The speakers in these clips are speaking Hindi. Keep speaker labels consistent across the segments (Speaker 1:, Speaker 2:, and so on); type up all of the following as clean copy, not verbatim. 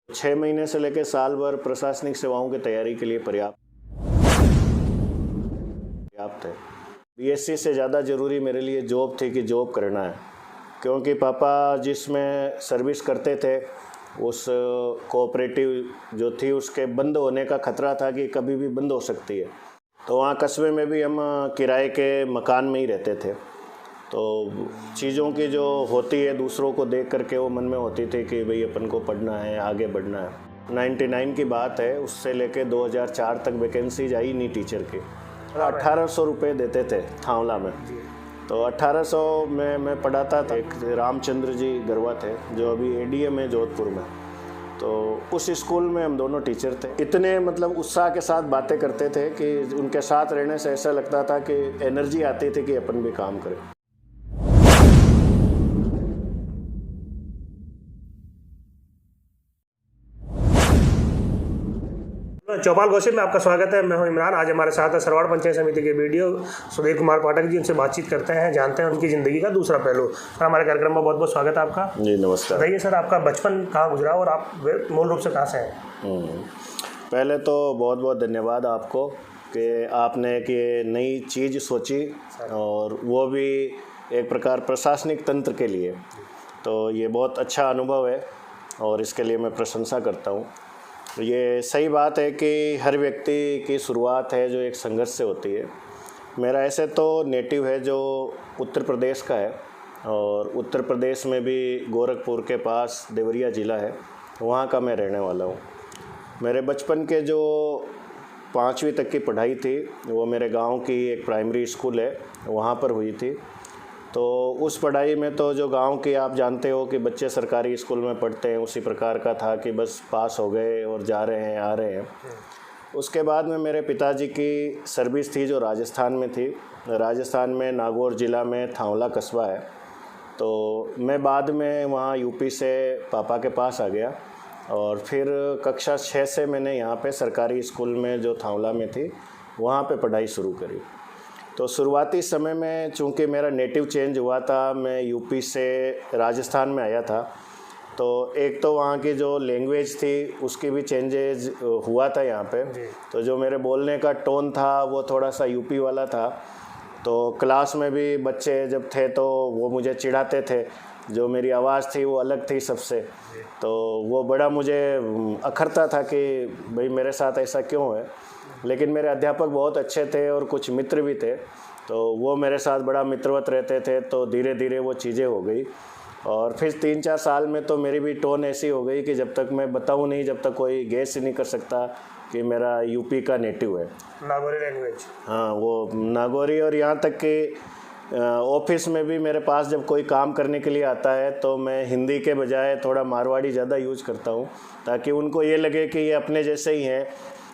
Speaker 1: 6 महीने से लेकर साल भर प्रशासनिक सेवाओं की तैयारी के लिए पर्याप्त है। बीएससी से ज़्यादा ज़रूरी मेरे लिए जॉब थी कि जॉब करना है, क्योंकि पापा जिसमें सर्विस करते थे उस कोऑपरेटिव जो थी उसके बंद होने का खतरा था कि कभी भी बंद हो सकती है। तो वहाँ कस्बे में भी हम किराए के मकान में ही रहते थे। तो चीज़ों की जो होती है दूसरों को देख करके वो मन में होती थी कि भाई अपन को पढ़ना है, आगे बढ़ना है। 99 की बात है, उससे लेके 2004 तक वैकेंसीज आई नहीं टीचर की। 1800 रुपये देते थे थावला में। तो 1800 में मैं पढ़ाता था। एक रामचंद्र जी गरवा थे जो अभी एडीएम है जोधपुर में। तो उस स्कूल में हम दोनों टीचर थे। इतने मतलब उत्साह के साथ बातें करते थे कि उनके साथ रहने से ऐसा लगता था कि एनर्जी आती थी कि अपन भी काम करें।
Speaker 2: चौपाल गॉसिप में आपका स्वागत है। मैं हूं इमरान। आज हमारे साथ है सरवाड़ पंचायत समिति के वीडियो सुधीर कुमार पाठक जी। उनसे बातचीत करते हैं, जानते हैं उनकी ज़िंदगी का दूसरा पहलू। सर, हमारे कार्यक्रम में बहुत बहुत स्वागत है आपका।
Speaker 1: जी नमस्कार।
Speaker 2: बताइए सर, आपका बचपन कहाँ गुजरा और आप मूल रूप से कहाँ से हैं?
Speaker 1: पहले तो बहुत बहुत धन्यवाद आपको कि आपने एक ये नई चीज़ सोची और वो भी एक प्रकार प्रशासनिक तंत्र के लिए। तो ये बहुत अच्छा अनुभव है और इसके लिए मैं प्रशंसा करता हूँ। ये सही बात है कि हर व्यक्ति की शुरुआत है जो एक संघर्ष से होती है। मेरा ऐसे तो नेटिव है जो उत्तर प्रदेश का है और उत्तर प्रदेश में भी गोरखपुर के पास देवरिया ज़िला है, वहाँ का मैं रहने वाला हूँ। मेरे बचपन के जो 5वीं तक की पढ़ाई थी वो मेरे गांव की एक प्राइमरी स्कूल है, वहाँ पर हुई थी। तो उस पढ़ाई में तो जो गांव की आप जानते हो कि बच्चे सरकारी स्कूल में पढ़ते हैं, उसी प्रकार का था कि बस पास हो गए और जा रहे हैं आ रहे हैं। उसके बाद में मेरे पिताजी की सर्विस थी जो राजस्थान में थी। राजस्थान में नागौर ज़िला में थावला कस्बा है। तो मैं बाद में वहाँ यूपी से पापा के पास आ गया और फिर कक्षा 6 से मैंने यहाँ पे सरकारी स्कूल में जो थावला में थी वहाँ पे पढ़ाई शुरू करी। तो शुरुआती समय में चूँकि मेरा नेटिव चेंज हुआ था, मैं यूपी से राजस्थान में आया था, तो एक तो वहाँ की जो लैंग्वेज थी उसकी भी चेंजेज हुआ था यहाँ पे। तो जो मेरे बोलने का टोन था वो थोड़ा सा यूपी वाला था। तो क्लास में भी बच्चे जब थे तो वो मुझे चिढ़ाते थे, जो मेरी आवाज़ थी वो अलग थी सबसे। तो वो बड़ा मुझे अखरता था कि भाई मेरे साथ ऐसा क्यों है। लेकिन मेरे अध्यापक बहुत अच्छे थे और कुछ मित्र भी थे, तो वो मेरे साथ बड़ा मित्रवत रहते थे। तो धीरे धीरे वो चीज़ें हो गई और फिर 3-4 साल में तो मेरी भी टोन ऐसी हो गई कि जब तक मैं बताऊं नहीं, जब तक कोई गेस ही नहीं कर सकता कि मेरा यूपी का नेटिव है।
Speaker 2: नागौरी लैंग्वेज?
Speaker 1: हाँ, वो नागौरी। और यहाँ तक कि ऑफिस में भी मेरे पास जब कोई काम करने के लिए आता है तो मैं हिंदी के बजाय थोड़ा मारवाड़ी ज़्यादा यूज करता हूँ, ताकि उनको ये लगे कि ये अपने जैसे ही हैं,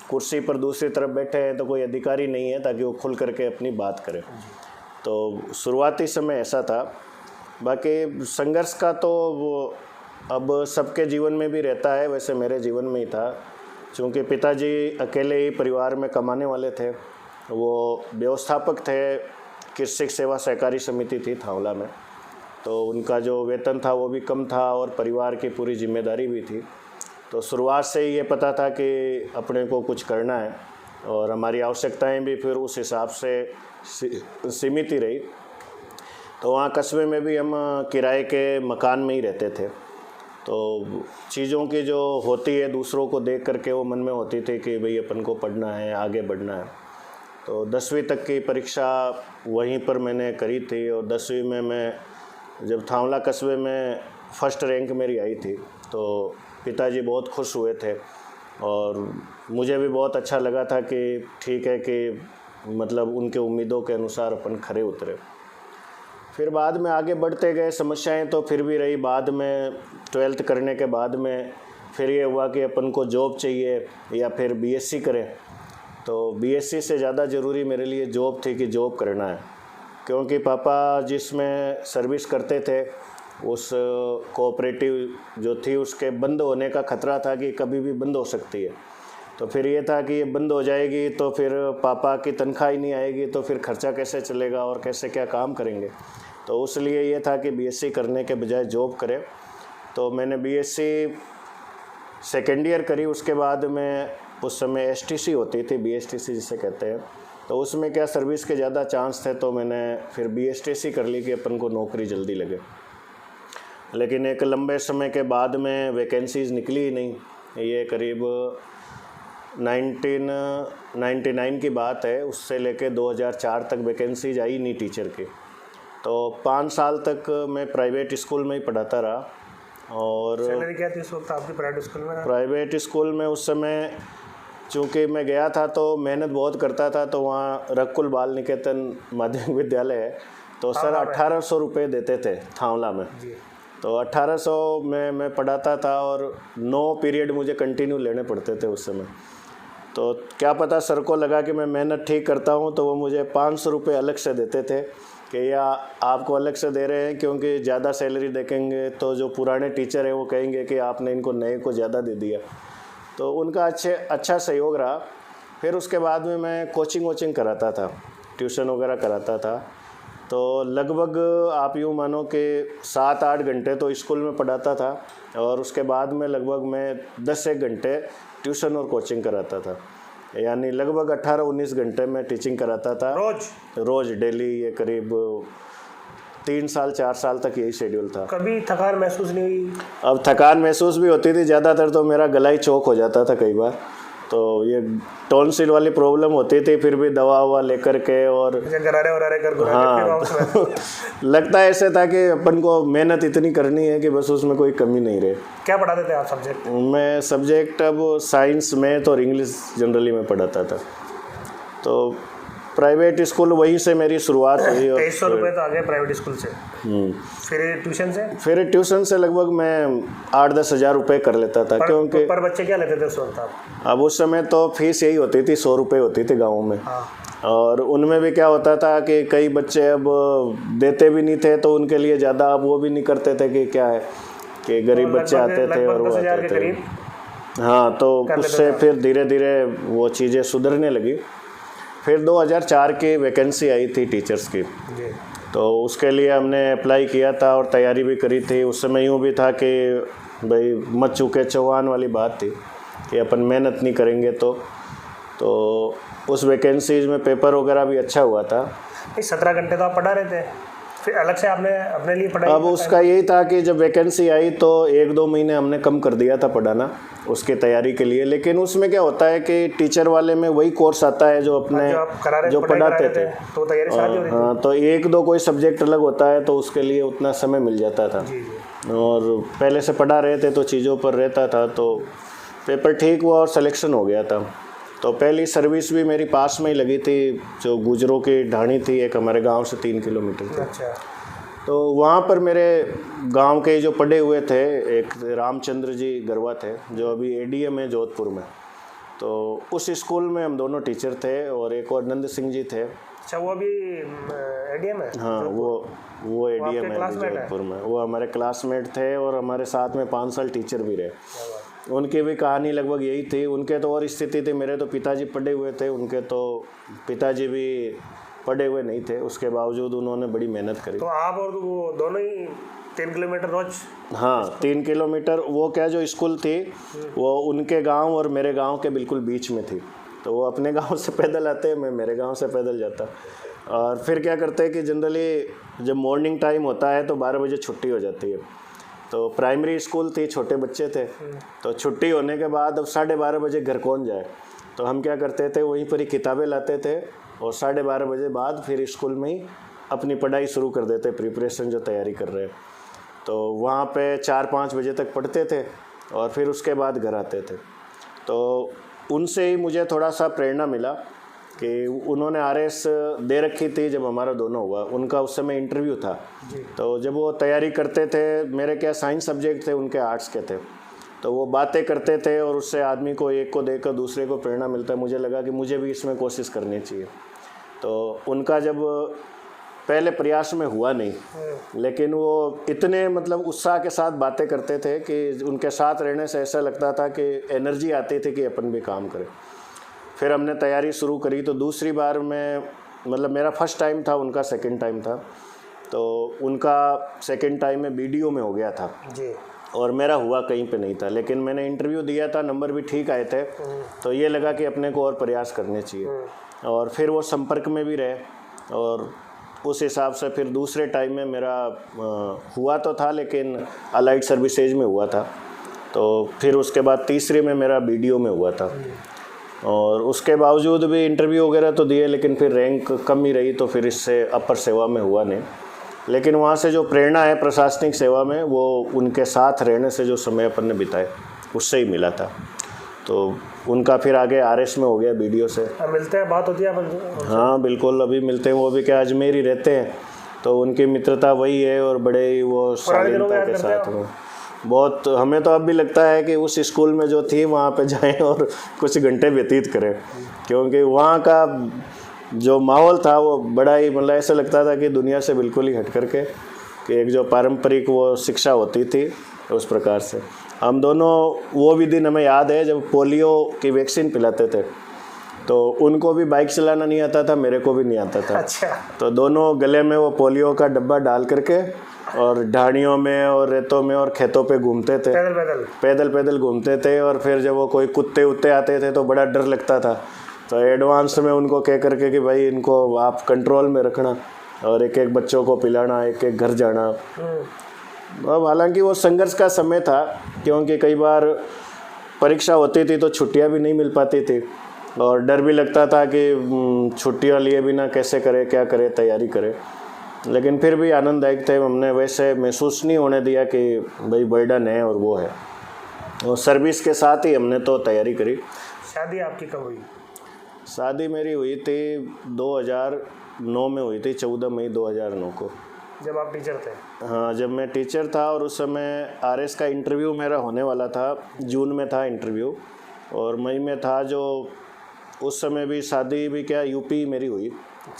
Speaker 1: कुर्सी पर दूसरी तरफ बैठे हैं तो कोई अधिकारी नहीं है, ताकि वो खुल करके अपनी बात करें। तो शुरुआती समय ऐसा था। बाकी संघर्ष का तो वो अब सबके जीवन में भी रहता है, वैसे मेरे जीवन में ही था। चूँकि पिताजी अकेले ही परिवार में कमाने वाले थे, वो व्यवस्थापक थे, कृषि सेवा सहकारी समिति थी थावला में। तो उनका जो वेतन था वो भी कम था और परिवार की पूरी जिम्मेदारी भी थी। तो शुरुआत से ही ये पता था कि अपने को कुछ करना है और हमारी आवश्यकताएं भी फिर उस हिसाब से सीमित ही रही। तो वहाँ कस्बे में भी हम किराए के मकान में ही रहते थे। तो चीज़ों की जो होती है दूसरों को देख करके वो मन में होती थी कि भाई अपन को पढ़ना है, आगे बढ़ना है। तो 10वीं तक की परीक्षा वहीं पर मैंने करी थी और 10वीं में मैं जब थावला कस्बे में फर्स्ट रैंक मेरी आई थी तो पिताजी बहुत खुश हुए थे और मुझे भी बहुत अच्छा लगा था कि ठीक है कि मतलब उनके उम्मीदों के अनुसार अपन खरे उतरे। फिर बाद में आगे बढ़ते गए, समस्याएं तो फिर भी रही। बाद में 12th करने के बाद में फिर ये हुआ कि अपन को जॉब चाहिए या फिर बीएससी करें। तो बीएससी से ज़्यादा ज़रूरी मेरे लिए जॉब थी कि जॉब करना है, क्योंकि पापा जिसमें सर्विस करते थे उस कोऑपरेटिव जो थी उसके बंद होने का खतरा था कि कभी भी बंद हो सकती है। तो फिर ये था कि ये बंद हो जाएगी तो फिर पापा की तनख्वाह ही नहीं आएगी, तो फिर खर्चा कैसे चलेगा और कैसे क्या काम करेंगे। तो उसलिए ये था कि बीएससी करने के बजाय जॉब करें। तो मैंने बीएससी सेकेंड ईयर करी। उसके बाद में उस समय एसटीसी होती थी, बीएसटीसी जिसे कहते हैं, तो उसमें क्या सर्विस के ज़्यादा चांस थे, तो मैंने फिर बीएसटीसी कर ली कि अपन को नौकरी जल्दी लगे। लेकिन एक लंबे समय के बाद में वैकेंसीज़ निकली ही नहीं। ये करीब 1999 की बात है, उससे लेके 2004 तक वैकेंसीज आई नहीं टीचर की। तो 5 साल तक मैं प्राइवेट स्कूल में ही पढ़ाता रहा। और
Speaker 2: सैलरी क्या थी उस वक्त आपकी प्राइवेट स्कूल में?
Speaker 1: प्राइवेट स्कूल में उस समय चूँकि मैं गया था तो मेहनत बहुत करता था, तो वहाँ रकुल बाल निकेतन माध्यमिक विद्यालय है, तो सर 1800 रुपये देते थे थावला में। तो 1800 में मैं पढ़ाता था और 9 पीरियड मुझे कंटिन्यू लेने पड़ते थे उस समय। तो क्या पता सर को लगा कि मैं मेहनत ठीक करता हूँ, तो वो मुझे 500 रुपये अलग से देते थे कि या आपको अलग से दे रहे हैं क्योंकि ज़्यादा सैलरी देखेंगे तो जो पुराने टीचर हैं वो कहेंगे कि आपने इनको नए को ज़्यादा दे दिया। तो उनका अच्छा सहयोग रहा। फिर उसके बाद में मैं कोचिंग कराता था, ट्यूशन वगैरह कराता था। तो लगभग आप यूँ मानो कि 7-8 घंटे तो स्कूल में पढ़ाता था, और उसके बाद में लगभग मैं 10-1 घंटे ट्यूशन और कोचिंग कराता था। यानी लगभग 18-19 घंटे में टीचिंग कराता था रोज़ डेली। ये करीब 3-4 साल तक यही शेड्यूल था।
Speaker 2: कभी थकान महसूस नहीं हुई?
Speaker 1: अब थकान महसूस भी होती थी, ज़्यादातर तो मेरा गला ही चौक हो जाता था कई बार। तो ये टॉन्सिल वाली प्रॉब्लम होती थी, फिर भी दवा ववा लेकर के और
Speaker 2: गरारे कर
Speaker 1: हाँ लगता है ऐसे था कि अपन को मेहनत इतनी करनी है कि बस उसमें कोई कमी नहीं रहे।
Speaker 2: क्या पढ़ाते थे आप सब्जेक्ट?
Speaker 1: मैं सब्जेक्ट अब साइंस, मैथ और इंग्लिश जनरली मैं पढ़ाता था। तो प्राइवेट स्कूल वहीं से मेरी शुरुआत हुई।
Speaker 2: 2300 रुपये तो आ गए प्राइवेट स्कूल से। फिर
Speaker 1: ट्यूशन से लगभग मैं 8-10 हज़ार रुपये कर लेता था। क्योंकि
Speaker 2: पर बच्चे क्या लेते थे उस वक्त आप?
Speaker 1: अब उस समय तो फीस यही होती थी, 100 रुपये होती थी गाँव में। और उनमें भी क्या होता था कि कई बच्चे अब देते भी नहीं थे, तो उनके लिए ज़्यादा अब वो भी नहीं करते थे कि क्या है कि गरीब बच्चे आते थे और वो आते थे। हाँ, तो उससे फिर धीरे धीरे वो चीज़ें सुधरने लगी। फिर 2004 की वैकेंसी आई थी टीचर्स की, तो उसके लिए हमने अप्लाई किया था और तैयारी भी करी थी। उस समय यूँ भी था कि भाई मत चूके चौहान वाली बात थी कि अपन मेहनत नहीं करेंगे तो उस वैकेंसीज में पेपर वगैरह भी अच्छा हुआ था।
Speaker 2: 17 घंटे तो आप पढ़ा रहे थे, फिर अलग से आपने अपने लिए पढ़ाई?
Speaker 1: अब उसका यही था कि जब वैकेंसी आई तो 1-2 महीने हमने कम कर दिया था पढ़ाना उसकी तैयारी के लिए। लेकिन उसमें क्या होता है कि टीचर वाले में वही कोर्स आता है जो अपने जो पढ़ाते थे,
Speaker 2: तो तैयारी सारी हो रही थी।
Speaker 1: हाँ, तो 1-2 कोई सब्जेक्ट अलग होता है तो उसके लिए उतना समय मिल जाता था। और पहले से पढ़ा रहे थे तो चीज़ों पर रहता था, तो पेपर ठीक हुआ और सिलेक्शन हो गया था। तो पहली सर्विस भी मेरी पास में ही लगी थी, जो गुजरों की ढाणी थी, एक हमारे गांव से 3 किलोमीटर थी।
Speaker 2: अच्छा।
Speaker 1: तो वहाँ पर मेरे गांव के जो पढ़े हुए थे, एक रामचंद्र जी गरवा थे जो अभी एडीएम है जोधपुर में, तो उस स्कूल में हम दोनों टीचर थे, और एक और नंद सिंह जी थे।
Speaker 2: अच्छा, वो अभी एडीएम है?
Speaker 1: हाँ, वो एडीएम है जोधपुर में। वो हमारे क्लासमेट थे और हमारे साथ में 5 साल टीचर भी रहे। उनकी भी कहानी लगभग यही थी। उनके तो और स्थिति थी, मेरे तो पिताजी पढ़े हुए थे, उनके तो पिताजी भी पढ़े हुए नहीं थे, उसके बावजूद उन्होंने बड़ी मेहनत करी।
Speaker 2: तो आप और वो दोनों ही 3 किलोमीटर रोज?
Speaker 1: हाँ, 3 किलोमीटर। वो क्या जो स्कूल थी वो उनके गांव और मेरे गांव के बिल्कुल बीच में थी, तो वो अपने गांव से पैदल आते, मैं मेरे गांव से पैदल जाता। और फिर क्या करते हैं कि जनरली जब मॉर्निंग टाइम होता है तो 12 बजे छुट्टी हो जाती है। तो प्राइमरी स्कूल थी, छोटे बच्चे थे, तो छुट्टी होने के बाद अब 12:30 बजे घर कौन जाए, तो हम क्या करते थे वहीं पर ही किताबें लाते थे और 12:30 बजे बाद फिर स्कूल में ही अपनी पढ़ाई शुरू कर देते, प्रिपरेशन जो तैयारी कर रहे हैं। तो वहाँ पे 4-5 बजे तक पढ़ते थे और फिर उसके बाद घर आते थे। तो उनसे ही मुझे थोड़ा सा प्रेरणा मिला कि उन्होंने आरएस दे रखी थी जब हमारा दोनों हुआ, उनका उस समय इंटरव्यू था। तो जब वो तैयारी करते थे, मेरे क्या साइंस सब्जेक्ट थे, उनके आर्ट्स के थे, तो वो बातें करते थे और उससे आदमी को एक को देखकर दूसरे को प्रेरणा मिलता है। मुझे लगा कि मुझे भी इसमें कोशिश करनी चाहिए। तो उनका जब पहले प्रयास में हुआ नहीं, लेकिन वो इतने मतलब उत्साह के साथ बातें करते थे कि उनके साथ रहने से ऐसा लगता था कि एनर्जी आती थी कि अपन भी काम करें। फिर हमने तैयारी शुरू करी। तो दूसरी बार में मतलब मेरा फर्स्ट टाइम था, उनका सेकंड टाइम था। तो उनका सेकंड टाइम में बीडीओ में हो गया था
Speaker 2: जी।
Speaker 1: और मेरा हुआ कहीं पे नहीं था, लेकिन मैंने इंटरव्यू दिया था, नंबर भी ठीक आए थे, तो ये लगा कि अपने को और प्रयास करने चाहिए। और फिर वो संपर्क में भी रहे, और उस हिसाब से फिर दूसरे टाइम में मेरा हुआ तो था, लेकिन अलाइड सर्विसेज में हुआ था। तो फिर उसके बाद तीसरे में मेरा BDO में हुआ था, और उसके बावजूद भी इंटरव्यू वगैरह तो दिए, लेकिन फिर रैंक कम ही रही, तो फिर इससे अपर सेवा में हुआ नहीं। लेकिन वहाँ से जो प्रेरणा है प्रशासनिक सेवा में, वो उनके साथ रहने से जो समय अपन ने बिताए उससे ही मिला था। तो उनका फिर आगे RS में हो गया BDO से।
Speaker 2: मिलते हैं, बात होती है अपन?
Speaker 1: हाँ बिल्कुल, अभी मिलते हैं। वो भी क्या अजमेर ही रहते हैं, तो उनकी मित्रता वही है, और बड़े ही वो शालीनता के साथ में बहुत। हमें तो अब भी लगता है कि उस स्कूल में जो थी वहाँ पे जाएं और कुछ घंटे व्यतीत करें, क्योंकि वहाँ का जो माहौल था वो बड़ा ही, मतलब ऐसा लगता था कि दुनिया से बिल्कुल ही हट करके, कि एक जो पारंपरिक वो शिक्षा होती थी उस प्रकार से। हम दोनों, वो भी दिन हमें याद है जब पोलियो की वैक्सीन पिलाते थे, तो उनको भी बाइक चलाना नहीं आता था, मेरे को भी नहीं आता था।
Speaker 2: अच्छा।
Speaker 1: तो दोनों गले में वो पोलियो का डब्बा डाल करके और ढाणियों में और रेतों में और खेतों पे घूमते थे, पैदल पैदल घूमते थे। और फिर जब वो कोई कुत्ते उत्ते आते थे तो बड़ा डर लगता था, तो एडवांस में उनको कह करके कि भाई इनको आप कंट्रोल में रखना, और एक एक बच्चों को पिलाना, एक एक घर जाना। अब हालांकि वो संघर्ष का समय था, क्योंकि कई बार परीक्षा होती थी तो छुट्टियां भी नहीं मिल पाती थी, और डर भी लगता था कि छुट्टियां लिए बिना कैसे करें, क्या करें, तैयारी करें। लेकिन फिर भी आनंददायक थे। हमने वैसे महसूस नहीं होने दिया कि भाई बर्डन है और वो है, और सर्विस के साथ ही हमने तो तैयारी करी।
Speaker 2: शादी आपकी कब हुई?
Speaker 1: शादी मेरी हुई थी 2009 में हुई थी, 14 मई 2009 को,
Speaker 2: जब आप टीचर थे?
Speaker 1: हाँ, जब मैं टीचर था। और उस समय RS का इंटरव्यू मेरा होने वाला था, जून में था इंटरव्यू, और मई में था। जो उस समय भी शादी भी क्या UP मेरी हुई,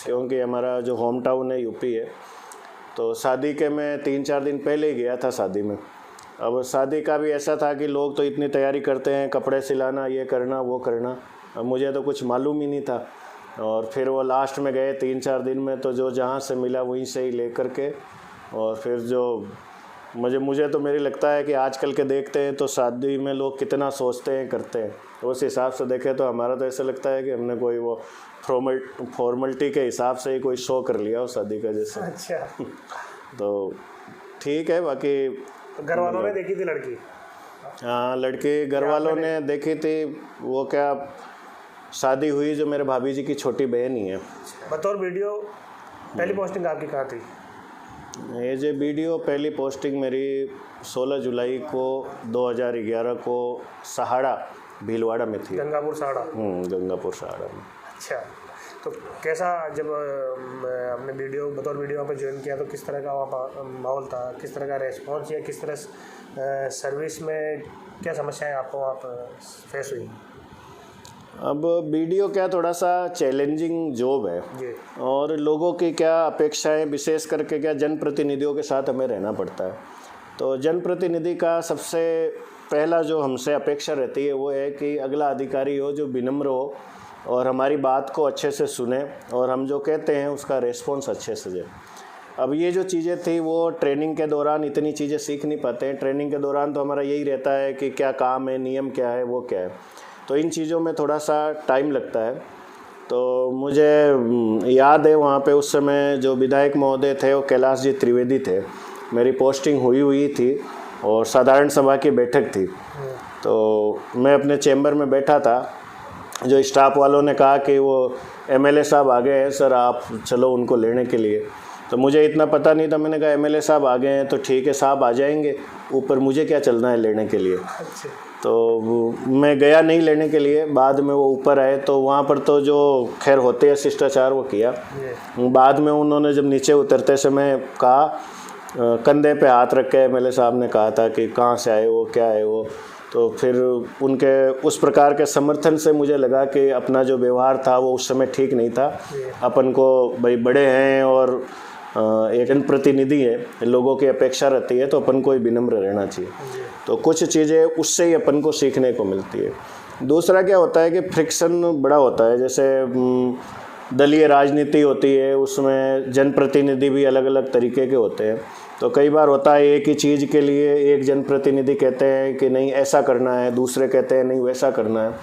Speaker 1: क्योंकि हमारा जो होम टाउन है UP है। तो शादी के मैं 3-4 दिन पहले ही गया था शादी में। अब शादी का भी ऐसा था कि लोग तो इतनी तैयारी करते हैं, कपड़े सिलाना, ये करना, वो करना। अब मुझे तो कुछ मालूम ही नहीं था, और फिर वो लास्ट में गए 3-4 दिन में, तो जो जहाँ से मिला वहीं से ही ले करके। और फिर जो मुझे तो मेरी लगता है कि आजकल के देखते हैं तो शादी में लोग कितना सोचते हैं, करते हैं, उस हिसाब से देखें तो हमारा तो ऐसा लगता है कि हमने कोई वो फॉर्मलिटी के हिसाब से ही कोई शो कर लिया हो शादी का जैसे।
Speaker 2: अच्छा।
Speaker 1: तो ठीक है। बाकी
Speaker 2: घर वालों ने देखी थी लड़की?
Speaker 1: हाँ, लड़की घर वालों ने देखी थी। वो क्या, शादी हुई जो मेरे भाभी जी की छोटी बहन ही है।
Speaker 2: बतौर BDO पहली पोस्टिंग आपकी कहाँ थी?
Speaker 1: ये जो BDO पहली पोस्टिंग मेरी 16 जुलाई को 2011 को सहाड़ा भीलवाड़ा में थी।
Speaker 2: गंगापुर सहाड़ा?
Speaker 1: गंगापुर सहाड़ा में।
Speaker 2: अच्छा। तो कैसा, जब आपने बतौर BDO वहाँ पर ज्वाइन किया, तो किस तरह का वहाँ माहौल था, किस तरह का रेस्पॉन्स, या किस तरह सर्विस में क्या समस्याएं आपको वहाँ पर फेस हुई?
Speaker 1: अब BDO क्या थोड़ा सा चैलेंजिंग जॉब है
Speaker 2: जी।
Speaker 1: और लोगों की क्या अपेक्षाएं, विशेष करके क्या जनप्रतिनिधियों के साथ हमें रहना पड़ता है। तो जनप्रतिनिधि का सबसे पहला जो हमसे अपेक्षा रहती है वो है कि अगला अधिकारी हो जो विनम्र हो और हमारी बात को अच्छे से सुने और हम जो कहते हैं उसका रेस्पॉन्स अच्छे से दे। अब ये जो चीज़ें थी वो ट्रेनिंग के दौरान इतनी चीज़ें सीख नहीं पाते हैं। ट्रेनिंग के दौरान तो हमारा यही रहता है कि क्या काम है, नियम क्या है, वो क्या है, तो इन चीज़ों में थोड़ा सा टाइम लगता है। तो मुझे याद है वहाँ पे उस समय जो विधायक महोदय थे वो कैलाश जी त्रिवेदी थे। मेरी पोस्टिंग हुई थी और साधारण सभा की बैठक थी, तो मैं अपने चैम्बर में बैठा था। जो स्टाफ वालों ने कहा कि वो MLA साहब आ गए हैं सर, आप चलो उनको लेने के लिए। तो मुझे इतना पता नहीं था, मैंने कहा MLA साहब आ गए हैं तो ठीक है, साहब आ जाएंगे, ऊपर मुझे क्या चलना है लेने के लिए। तो मैं गया नहीं लेने के लिए। बाद में वो ऊपर आए तो वहाँ पर तो जो खैर होते हैं शिष्टाचार वो किया। बाद में उन्होंने जब नीचे उतरते समय कहा, कंधे पे हाथ रख के MLA साहब ने कहा था कि कहाँ से आए वो, क्या है वो। तो फिर उनके उस प्रकार के समर्थन से मुझे लगा कि अपना जो व्यवहार था वो उस समय ठीक नहीं था। अपन को भाई बड़े हैं और एक जनप्रतिनिधि है, लोगों की अपेक्षा रहती है तो अपन को विनम्र रहना चाहिए। तो कुछ चीज़ें उससे ही अपन को सीखने को मिलती है। दूसरा क्या होता है कि फ्रिक्शन बड़ा होता है। जैसे दलीय राजनीति होती है, उसमें जनप्रतिनिधि भी अलग अलग तरीके के होते हैं। तो कई बार होता है एक ही चीज़ के लिए एक जनप्रतिनिधि कहते हैं कि नहीं ऐसा करना है, दूसरे कहते हैं नहीं वैसा करना है।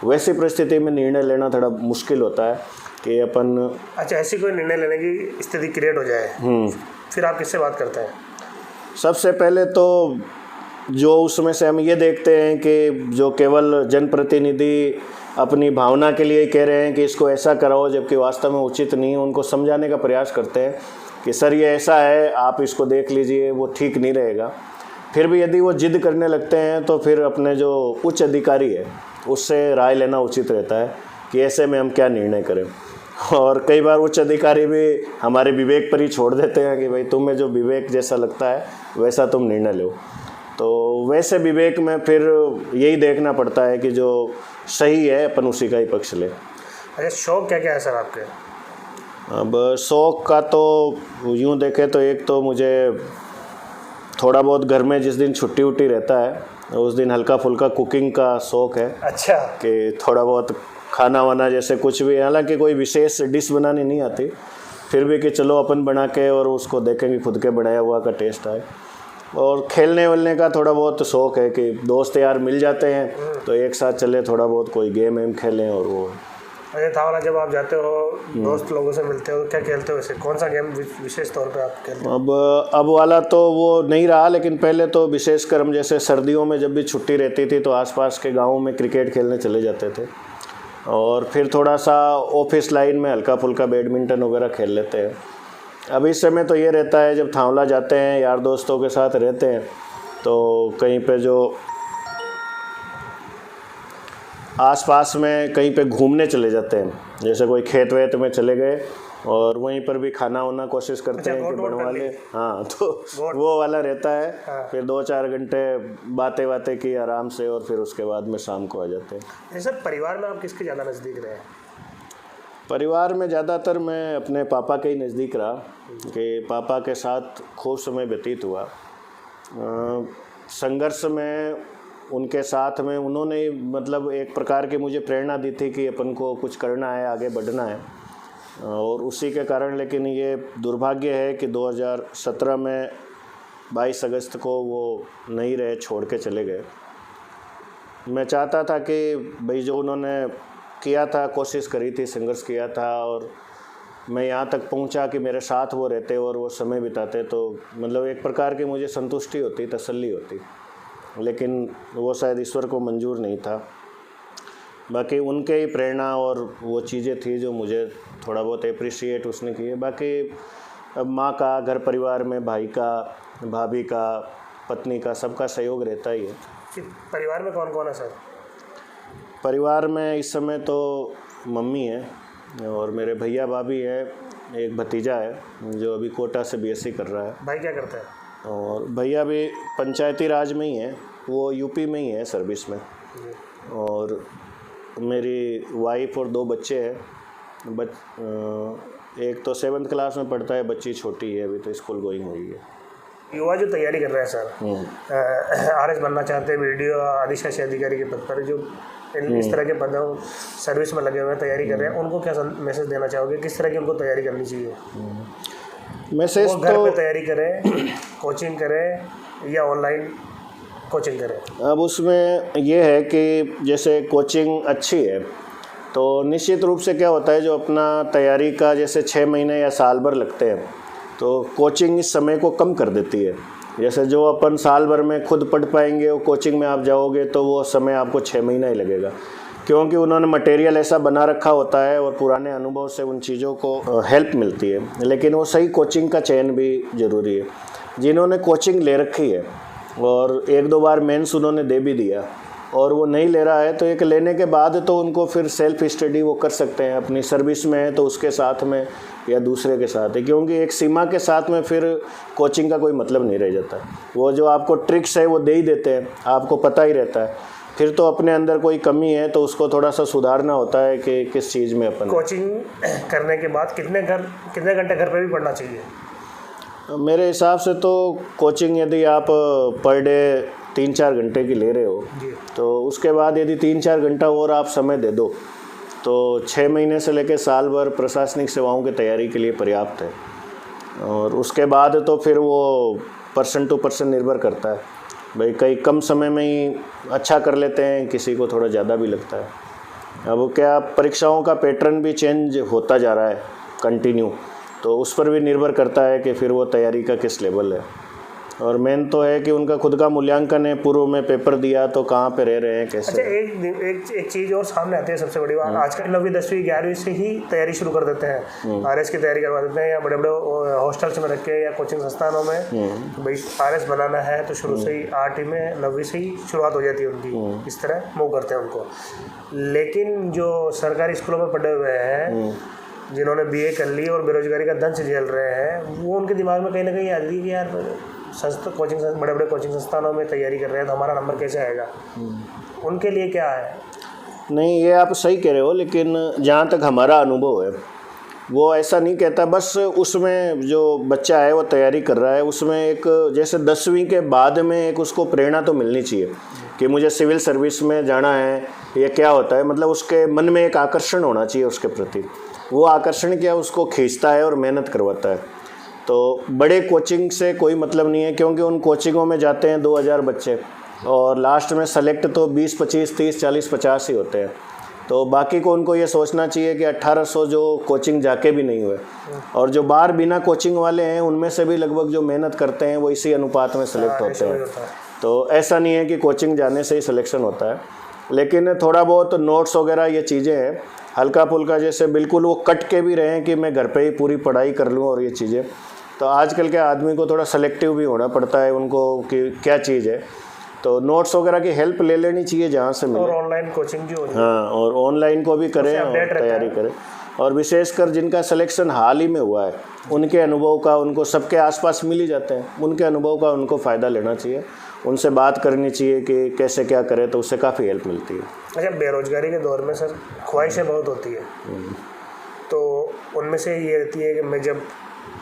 Speaker 1: वैसी परिस्थिति में निर्णय लेना थोड़ा मुश्किल होता है कि अपन।
Speaker 2: अच्छा, ऐसी कोई निर्णय लेने की स्थिति क्रिएट हो जाए, फिर आप किससे बात करते हैं?
Speaker 1: सबसे पहले तो जो उसमें से हम ये देखते हैं कि जो केवल जनप्रतिनिधि अपनी भावना के लिए कह रहे हैं कि इसको ऐसा कराओ, जबकि वास्तव में उचित नहीं है, उनको समझाने का प्रयास करते हैं कि सर ये ऐसा है, आप इसको देख लीजिए, वो ठीक नहीं रहेगा। फिर भी यदि वो जिद करने लगते हैं तो फिर अपने जो उच्च अधिकारी है उससे राय लेना उचित रहता है कि ऐसे में हम क्या निर्णय करें। और कई बार उच्च अधिकारी भी हमारे विवेक पर ही छोड़ देते हैं कि भाई तुम्हें जो विवेक जैसा लगता है वैसा तुम निर्णय लो। तो वैसे विवेक में फिर यही देखना पड़ता है कि जो सही है अपन उसी का ही पक्ष ले।
Speaker 2: अच्छा, शौक क्या क्या है सर आपके?
Speaker 1: अब शौक़ का तो यूँ देखें तो एक तो मुझे थोड़ा बहुत घर में जिस दिन छुट्टी उट्टी रहता है उस दिन हल्का फुल्का कुकिंग का शौक़ है।
Speaker 2: अच्छा,
Speaker 1: कि थोड़ा बहुत खाना वाना जैसे कुछ भी, हालांकि कोई विशेष डिश बनानी नहीं आती, फिर भी कि चलो अपन बना के और उसको देखेंगे खुद के बनाया हुआ का टेस्ट आए। और खेलने वलने का थोड़ा बहुत शौक़ है कि दोस्त यार मिल जाते हैं तो एक साथ चले थोड़ा बहुत कोई गेम वेम खेलें और वो।
Speaker 2: अच्छा, थावला जब आप जाते हो दोस्त लोगों से मिलते हो क्या खेलते हो? वैसे कौन सा गेम विशेष तौर पे आप खेलते हो?
Speaker 1: अब वाला तो वो नहीं रहा, लेकिन पहले तो विशेषकर हम जैसे सर्दियों में जब भी छुट्टी रहती थी तो आसपास के गाँवों में क्रिकेट खेलने चले जाते थे, और फिर थोड़ा सा ऑफिस लाइन में हल्का फुल्का बैडमिंटन वगैरह खेल लेते हैं। अब इस समय तो ये रहता है जब थावला जाते हैं यार दोस्तों के साथ रहते हैं तो कहीं पे जो आसपास में कहीं पे घूमने चले जाते हैं, जैसे कोई खेत वेत में चले गए और वहीं पर भी खाना वाना कोशिश करते हैं कि बनवा ले। हाँ, तो वो वाला रहता है।
Speaker 2: हाँ।
Speaker 1: फिर 2-4 घंटे बातें बातें की आराम से और फिर उसके बाद में शाम को आ जाते हैं।
Speaker 2: सर, परिवार में आप किसके ज़्यादा नज़दीक रहे?
Speaker 1: परिवार में ज़्यादातर मैं अपने पापा के ही नज़दीक रहा कि पापा के साथ खूब समय व्यतीत हुआ। संघर्ष में उनके साथ में उन्होंने मतलब एक प्रकार की मुझे प्रेरणा दी थी कि अपन को कुछ करना है, आगे बढ़ना है, और उसी के कारण। लेकिन ये दुर्भाग्य है कि 2017 में 22 अगस्त को वो नहीं रहे, छोड़ के चले गए। मैं चाहता था कि भाई जो उन्होंने किया था, कोशिश करी थी, संघर्ष किया था, और मैं यहाँ तक पहुँचा कि मेरे साथ वो रहते और वो समय बिताते, तो मतलब एक प्रकार की मुझे संतुष्टि होती, तसल्ली होती। लेकिन वो शायद ईश्वर को मंजूर नहीं था। बाकी उनके ही प्रेरणा और वो चीज़ें थी जो मुझे थोड़ा बहुत अप्रिशिएट उसने किए। बाकी अब माँ का, घर परिवार में भाई का, भाभी का, पत्नी का, सबका सहयोग रहता ही है।
Speaker 2: परिवार में कौन कौन है सर?
Speaker 1: परिवार में इस समय तो मम्मी है और मेरे भैया भाभी है, एक भतीजा है जो अभी कोटा से बीएससी कर रहा है।
Speaker 2: भाई क्या करता है?
Speaker 1: और भैया भी पंचायती राज में ही है, वो यूपी में ही है सर्विस में। और मेरी वाइफ और 2 बच्चे हैं। एक तो 7th क्लास में पढ़ता है, बच्ची छोटी है, अभी तो स्कूल गोइंग हुई है।
Speaker 2: युवा जो तैयारी कर रहे हैं सर, आरएस बनना चाहते हैं, वीडियो अधिशासी अधिकारी के पद पर, जो इस तरह के पदों सर्विस में लगे हुए हैं, तैयारी कर रहे हैं, उनको क्या मैसेज देना चाहोगे? किस तरह की उनको तैयारी करनी चाहिए?
Speaker 1: मैसेज
Speaker 2: वो घर
Speaker 1: तो
Speaker 2: पे तैयारी करें, कोचिंग करें या ऑनलाइन कोचिंग करें?
Speaker 1: अब उसमें ये है कि जैसे कोचिंग अच्छी है तो निश्चित रूप से क्या होता है, जो अपना तैयारी का जैसे 6 महीने या साल भर लगते हैं तो कोचिंग इस समय को कम कर देती है। जैसे जो अपन साल भर में खुद पढ़ पाएंगे वो कोचिंग में आप जाओगे तो वो समय आपको 6 महीना ही लगेगा, क्योंकि उन्होंने मटेरियल ऐसा बना रखा होता है और पुराने अनुभव से उन चीज़ों को हेल्प मिलती है। लेकिन वो सही कोचिंग का चयन भी ज़रूरी है। जिन्होंने कोचिंग ले रखी है और 1-2 बार मेंस उन्होंने दे भी दिया और वो नहीं ले रहा है, तो एक लेने के बाद तो उनको फिर सेल्फ स्टडी वो कर सकते हैं, अपनी सर्विस में है तो उसके साथ में या दूसरे के साथ है, क्योंकि एक सीमा के साथ में फिर कोचिंग का कोई मतलब नहीं रह जाता। वो जो आपको ट्रिक्स है वो दे ही देते हैं, आपको पता ही रहता है। फिर तो अपने अंदर कोई कमी है तो उसको थोड़ा सा सुधारना होता है कि किस चीज़ में अपन।
Speaker 2: कोचिंग करने के बाद कितने घंटे घर पे भी पढ़ना चाहिए?
Speaker 1: मेरे हिसाब से तो कोचिंग यदि आप पर डे 3-4 घंटे की ले रहे हो तो उसके बाद यदि 3-4 घंटा और आप समय दे दो तो 6 महीने से लेकर साल भर प्रशासनिक सेवाओं की तैयारी के लिए पर्याप्त है। और उसके बाद तो फिर वो पर्सन टू पर्सन निर्भर करता है भाई, कई कम समय में ही अच्छा कर लेते हैं, किसी को थोड़ा ज़्यादा भी लगता है। अब क्या परीक्षाओं का पैटर्न भी चेंज होता जा रहा है कंटिन्यू, तो उस पर भी निर्भर करता है कि फिर वो तैयारी का किस लेवल है। और मेन तो है कि उनका खुद का मूल्यांकन है, पूर्व में पेपर दिया तो कहाँ पे रह रहे हैं, कैसे।
Speaker 2: अच्छा, एक चीज़ और सामने आती है सबसे बड़ी बात, आजकल 9वीं 10वीं 11वीं से ही तैयारी शुरू कर देते हैं, आरएस की तैयारी करवा देते हैं, या बड़े बड़े हॉस्टल्स में रख के या कोचिंग संस्थानों में भाई आरएस बनाना है तो शुरू से ही 8वीं में 9वीं से ही शुरुआत हो जाती है उनकी, इस तरह मूव करते हैं उनको। लेकिन जो सरकारी स्कूलों में पढ़े हुए हैं, जिन्होंने बीए कर ली और बेरोजगारी का दंश झेल रहे हैं, वो उनके दिमाग में कहीं ना कहीं आती है कि यार बड़े बड़े कोचिंग संस्थानों में तैयारी कर रहे हैं तो हमारा नंबर कैसे आएगा। उनके लिए क्या है?
Speaker 1: नहीं, ये आप सही कह रहे हो, लेकिन जहाँ तक हमारा अनुभव है वो ऐसा नहीं कहता। बस उसमें जो बच्चा है वो तैयारी कर रहा है, उसमें एक जैसे 10वीं के बाद में एक उसको प्रेरणा तो मिलनी चाहिए कि मुझे सिविल सर्विस में जाना है, ये क्या होता है, मतलब उसके मन में एक आकर्षण होना चाहिए उसके प्रति। वो आकर्षण क्या उसको खींचता है और मेहनत करवाता है। तो बड़े कोचिंग से कोई मतलब नहीं है, क्योंकि उन कोचिंगों में जाते हैं 2000 बच्चे और लास्ट में सेलेक्ट तो 20, 25, 30, 40, 50 ही होते हैं। तो बाकी को उनको ये सोचना चाहिए कि 1800 जो कोचिंग जाके भी नहीं हुए, और जो बाहर बिना कोचिंग वाले हैं उनमें से भी लगभग जो मेहनत करते हैं वो इसी अनुपात में सेलेक्ट होते हैं। तो ऐसा नहीं है कि कोचिंग जाने से ही सिलेक्शन होता है, लेकिन थोड़ा बहुत नोट्स वगैरह ये चीज़ें हैं, हल्का फुल्का, जैसे बिल्कुल वो कट के भी रहें कि मैं घर पे ही पूरी पढ़ाई कर लूँ और ये चीज़ें। तो आजकल के आदमी को थोड़ा सेलेक्टिव भी होना पड़ता है उनको कि क्या चीज़ है, तो नोट्स वगैरह की हेल्प ले लेनी चाहिए जहाँ से मिले।
Speaker 2: और ऑनलाइन कोचिंग जो
Speaker 1: हाँ, और ऑनलाइन को भी करें और तैयारी करें। और विशेषकर जिनका सिलेक्शन हाल ही में हुआ है उनके अनुभव का, उनको सबके आसपास मिल ही जाते हैं, उनके अनुभव का उनको फ़ायदा लेना चाहिए, उनसे बात करनी चाहिए कि कैसे क्या करें, तो उससे काफ़ी हेल्प मिलती है।
Speaker 2: अच्छा, बेरोजगारी के दौर में सर ख्वाहिशें बहुत होती है, तो उनमें से ये रहती है कि मैं जब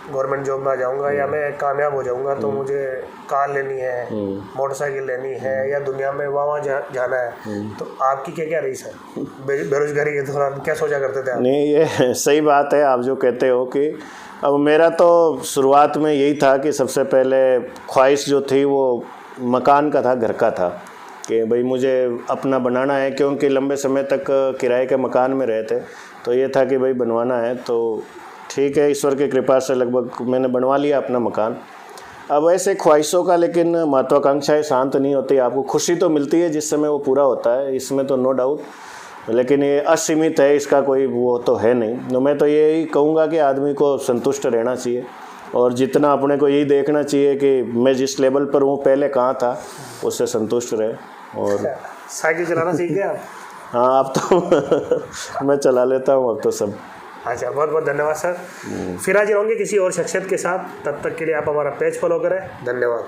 Speaker 2: गवर्नमेंट जॉब में आ जाऊंगा या मैं कामयाब हो जाऊंगा तो मुझे कार लेनी है, मोटरसाइकिल लेनी है, या दुनिया में वहाँ जाना है। तो आपकी क्या क्या रही सर बेरोजगारी के दौरान, क्या सोचा करते थे आप?
Speaker 1: नहीं, ये सही बात है आप जो कहते हो कि अब मेरा तो शुरुआत में यही था कि सबसे पहले ख्वाहिश जो थी वो मकान का था, घर का था, कि भाई मुझे अपना बनाना है, क्योंकि लंबे समय तक किराए के मकान में रहे थे। तो ये था कि भाई बनवाना है, तो ठीक है, ईश्वर की कृपा से लगभग मैंने बनवा लिया अपना मकान। अब ऐसे ख्वाहिशों का लेकिन महत्वाकांक्षाएं शांत नहीं होती, आपको खुशी तो मिलती है जिस समय वो पूरा होता है, इसमें तो नो डाउट, लेकिन ये असीमित है, इसका कोई वो तो है नहीं। तो मैं तो यही कहूँगा कि आदमी को संतुष्ट रहना चाहिए और जितना अपने को यही देखना चाहिए कि मैं जिस लेवल पर हूँ पहले कहाँ था, उससे संतुष्ट रहे। और
Speaker 2: साइकिल चलाना सीख गए आप?
Speaker 1: हाँ, अब तो मैं चला लेता हूँ अब तो सब।
Speaker 2: अच्छा, बहुत बहुत धन्यवाद सर। फिर हाजिर होंगे किसी और शख्सियत के साथ, तब तक के लिए आप हमारा पेज फॉलो करें। धन्यवाद।